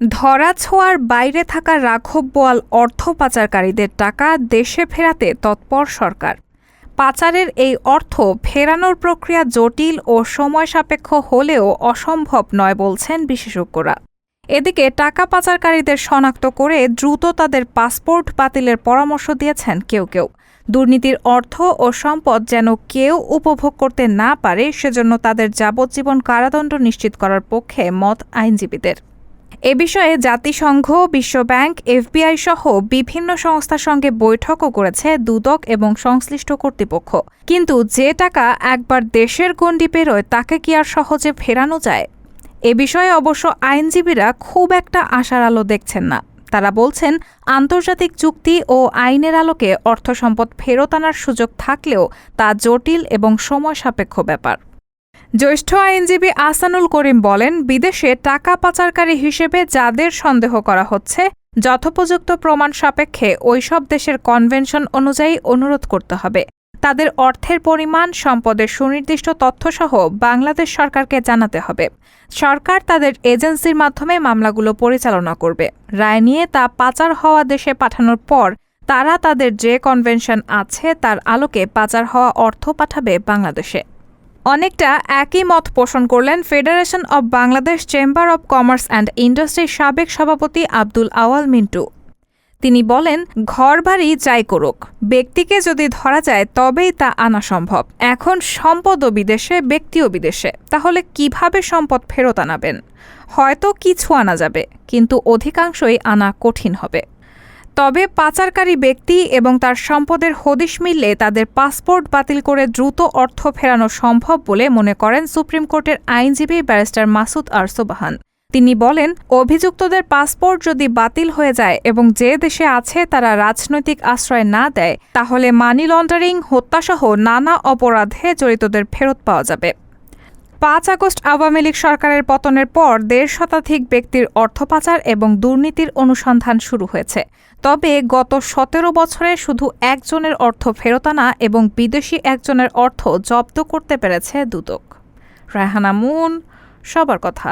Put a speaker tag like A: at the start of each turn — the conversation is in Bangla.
A: ধরাছোঁয়ার বাইরে থাকা রাঘব বোয়াল অর্থ পাচারকারীদের টাকা দেশে ফেরাতে তৎপর সরকার। পাচারের এই অর্থ ফেরানোর প্রক্রিয়া জটিল ও সময়সাপেক্ষ হলেও অসম্ভব নয় বলছেন বিশেষজ্ঞরা। এদিকে টাকা পাচারকারীদের শনাক্ত করে দ্রুত তাদের পাসপোর্ট বাতিলের পরামর্শ দিয়েছেন কেউ কেউ। দুর্নীতির অর্থ ও সম্পদ যেন কেউ উপভোগ করতে না পারে সেজন্য তাদের যাবজ্জীবন কারাদণ্ড নিশ্চিত করার পক্ষে মত আইনজীবীদের। এ বিষয়ে জাতিসংঘ, বিশ্বব্যাংক, এফবিআই সহ বিভিন্ন সংস্থার সঙ্গে বৈঠকও করেছে দুদক এবং সংশ্লিষ্ট কর্তৃপক্ষ। কিন্তু যে টাকা একবার দেশের গণ্ডি পেরোয় তাকে কি আর সহজে ফেরানো যায়? এ বিষয়ে অবশ্য আইনজীবীরা খুব একটা আশার আলো দেখছেন না। তারা বলছেন, আন্তর্জাতিক চুক্তি ও আইনের আলোকে অর্থসম্পদ ফেরত আনার সুযোগ থাকলেও তা জটিল এবং সময়সাপেক্ষ ব্যাপার। জ্যেষ্ঠ আইনজীবী আহসানুল করিম বলেন, বিদেশে টাকা পাচারকারী হিসেবে যাদের সন্দেহ করা হচ্ছে যথোপযুক্ত প্রমাণ সাপেক্ষে ওইসব দেশের কনভেনশন অনুযায়ী অনুরোধ করতে হবে। তাদের অর্থের পরিমাণ, সম্পদের সুনির্দিষ্ট তথ্যসহ বাংলাদেশ সরকারকে জানাতে হবে। সরকার তাদের এজেন্সির মাধ্যমে মামলাগুলো পরিচালনা করবে। রায় নিয়ে তা পাচার হওয়া দেশে পাঠানোর পর তারা তাদের যে কনভেনশন আছে তার আলোকে পাচার হওয়া অর্থ পাঠাবে বাংলাদেশে। অনেকটা একই মত পোষণ করলেন federation of Bangladesh chamber of commerce and ইন্ডাস্ট্রির সাবেক সভাপতি আব্দুল আওয়াল মিন্টু। তিনি বলেন, ঘরবাড়ি যাই করুক, ব্যক্তিকে যদি ধরা যায় তবেই তা আনা সম্ভব। এখন সম্পদও বিদেশে, ব্যক্তিও বিদেশে, তাহলে কিভাবে সম্পদ ফেরত আনাবেন? হয়তো কিছু আনা যাবে, কিন্তু অধিকাংশই আনা কঠিন হবে। তবে পাচারকারী ব্যক্তি এবং তার সম্পদের হদিশ মিললে তাদের পাসপোর্ট বাতিল করে দ্রুত অর্থ ফেরানো সম্ভব বলে মনে করেন সুপ্রিম কোর্টের আইনজীবী ব্যারিস্টার মাসুদ আর সোবাহান। তিনি বলেন, অভিযুক্তদের পাসপোর্ট যদি বাতিল হয়ে যায় এবং যে দেশে আছে তারা রাজনৈতিক আশ্রয় না দেয়, তাহলে মানি লন্ডারিং, হত্যাসহ নানা অপরাধে জড়িতদের ফেরত পাওয়া যাবে। ৫ আগস্ট আওয়ামী লীগ সরকারের পতনের পর ১.৫ শতাধিক ব্যক্তির অর্থ পাচার এবং দুর্নীতির অনুসন্ধান শুরু হয়েছে। তবে গত ১৭ বছরে শুধু একজনের অর্থ ফেরত আনা এবং বিদেশি একজনের অর্থ জব্দ করতে পেরেছে দুদক। রায়হানা মুন, সবার কথা।